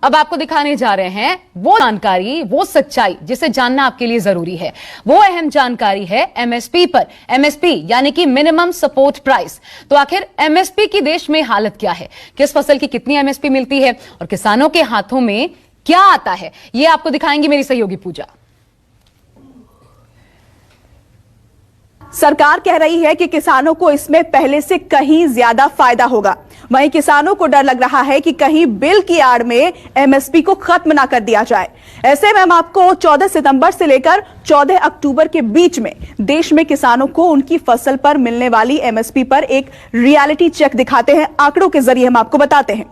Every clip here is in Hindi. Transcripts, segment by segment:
अब आपको दिखाने जा रहे हैं वो जानकारी, वो सच्चाई जिसे जानना आपके लिए जरूरी है। वो अहम जानकारी है एमएसपी पर। एमएसपी यानी कि मिनिमम सपोर्ट प्राइस। तो आखिर एमएसपी की देश में हालत क्या है, किस फसल की कितनी एमएसपी मिलती है और किसानों के हाथों में क्या आता है, ये आपको दिखाएंगी मेरी सहयोगी पूजा। सरकार कह रही है कि किसानों को इसमें पहले से कहीं ज्यादा फायदा होगा। वहीं किसानों को डर लग रहा है कि कहीं बिल की आड़ में एमएसपी को खत्म ना कर दिया जाए। ऐसे में हम आपको 14 सितंबर से लेकर 14 अक्टूबर के बीच में देश में किसानों को उनकी फसल पर मिलने वाली एमएसपी पर एक रियलिटी चेक दिखाते हैं। आंकड़ों के जरिए हम आपको बताते हैं।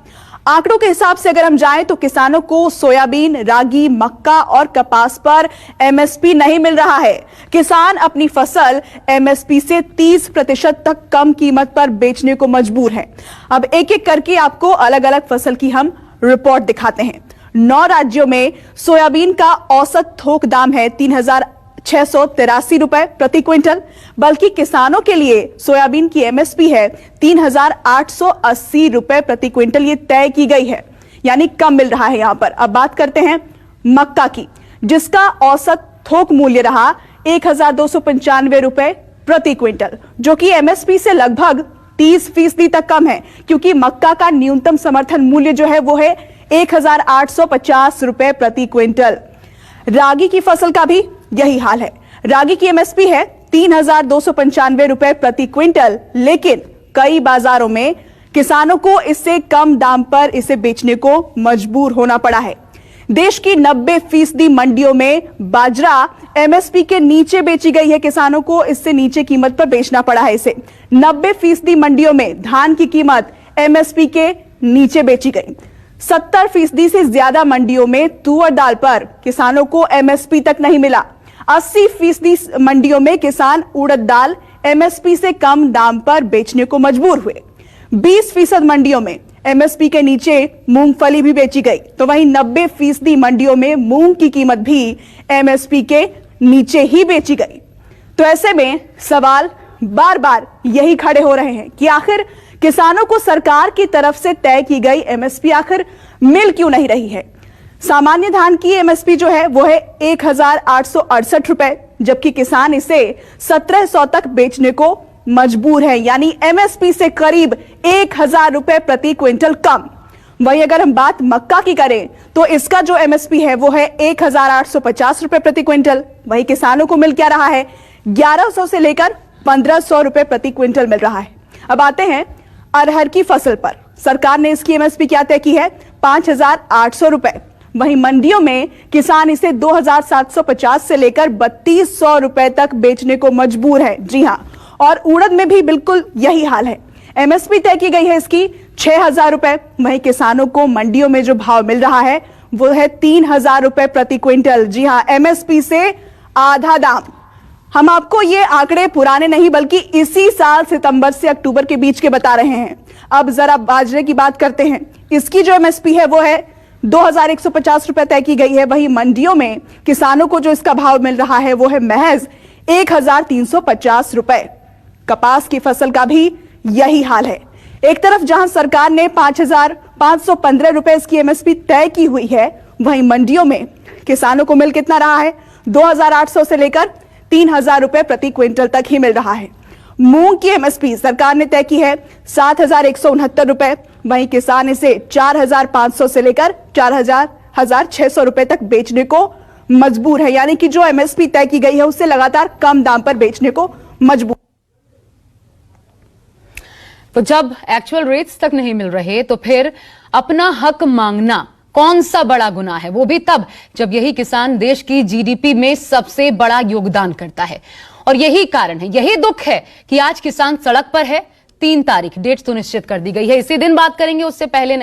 आंकड़ों के हिसाब से अगर हम जाएं तो किसानों को सोयाबीन, रागी, मक्का और कपास पर एमएसपी नहीं मिल रहा है। किसान अपनी फसल एमएसपी से 30% तक कम कीमत पर बेचने को मजबूर हैं। अब एक एक करके आपको अलग अलग फसल की हम रिपोर्ट दिखाते हैं। 9 राज्यों में सोयाबीन का औसत थोक दाम है 3,683 रुपए प्रति क्विंटल, बल्कि किसानों के लिए सोयाबीन की एमएसपी है 3,880 रुपए प्रति क्विंटल। ये तय की गई है, यानी कम मिल रहा है यहां पर। अब बात करते हैं मक्का की, जिसका औसत थोक मूल्य रहा 1,295 रुपए प्रति क्विंटल, जो कि एमएसपी से लगभग 30% तक कम है, क्योंकि मक्का का न्यूनतम समर्थन मूल्य जो है वो है 1,850 रुपए प्रति क्विंटल। रागी की फसल का भी यही हाल है। रागी की एमएसपी है 3,295 रुपए प्रति क्विंटल, लेकिन कई बाजारों में किसानों को इससे कम दाम पर इसे बेचने को मजबूर होना पड़ा है। देश की 90% मंडियों में बाजरा एमएसपी के नीचे बेची गई है। किसानों को इससे नीचे कीमत पर बेचना पड़ा है इसे। 90% मंडियों में धान की कीमत एमएसपी के नीचे बेची गई। 70% से ज्यादा मंडियों में तुअर दाल पर किसानों को एमएसपी तक नहीं मिला। 80% मंडियों में किसान उड़द दाल एमएसपी से कम दाम पर बेचने को मजबूर हुए। 20% मंडियों में एमएसपी के नीचे मूंगफली भी बेची गई। तो वहीं 90% मंडियों में मूंग की कीमत भी एमएसपी के नीचे ही बेची गई। तो ऐसे में सवाल बार बार यही खड़े हो रहे हैं कि आखिर किसानों को सरकार की तरफ से तय की गई एमएसपी आखिर मिल क्यों नहीं रही है। सामान्य धान की एमएसपी जो है वो है 1,868 रुपए, जबकि किसान इसे 1,700 तक बेचने को मजबूर है, यानी एमएसपी से करीब 1,000 रुपए प्रति क्विंटल कम। वहीं अगर हम बात मक्का की करें तो इसका जो एमएसपी है वो है 1,850 रुपए प्रति क्विंटल। वहीं किसानों को मिल क्या रहा है, 1,100 से लेकर 1,500 रुपए प्रति क्विंटल मिल रहा है। अब आते हैं अरहर की फसल पर। सरकार ने इसकी एमएसपी क्या तय की है, 5,800 रुपए। वहीं मंडियों में किसान इसे 2,750 से लेकर 3,200 रुपए तक बेचने को मजबूर है। जी हां, और उड़द में भी बिल्कुल यही हाल है। एमएसपी तय की गई है इसकी 6,000 रुपए। वहीं किसानों को मंडियों में जो भाव मिल रहा है वो है 3,000 रुपए प्रति क्विंटल। जी हां, एमएसपी से आधा दाम। हम आपको ये आंकड़े पुराने नहीं बल्कि इसी साल सितंबर से अक्टूबर के बीच के बता रहे हैं। अब जरा बाजरे की बात करते हैं। इसकी जो एमएसपी है वो है 2,150 रुपए तय की गई है। वहीं मंडियों में किसानों को जो इसका भाव मिल रहा है वो है महज 1,350 रुपए। कपास की फसल का भी यही हाल है। एक तरफ जहां सरकार ने 5,515 रुपए इसकी एमएसपी तय की हुई है, वहीं मंडियों में किसानों को मिल कितना रहा है, 2,800 से लेकर 3,000 रुपए प्रति क्विंटल तक ही मिल रहा है। मूंग की एमएसपी सरकार ने तय की है 7,169 रुपए। वहीं किसान इसे 4,500 से लेकर 4,600 रुपए तक बेचने को मजबूर है, यानी कि जो एमएसपी तय की गई है उससे लगातार कम दाम पर बेचने को मजबूर। तो जब एक्चुअल रेट्स तक नहीं मिल रहे तो फिर अपना हक मांगना कौन सा बड़ा गुनाह है, वो भी तब जब यही किसान देश की जीडीपी में सबसे बड़ा योगदान करता है। और यही कारण है, यही दुख है कि आज किसान सड़क पर है। 3 तारीख डेट सुनिश्चित कर दी गई है। इसी दिन बात करेंगे, उससे पहले नहीं।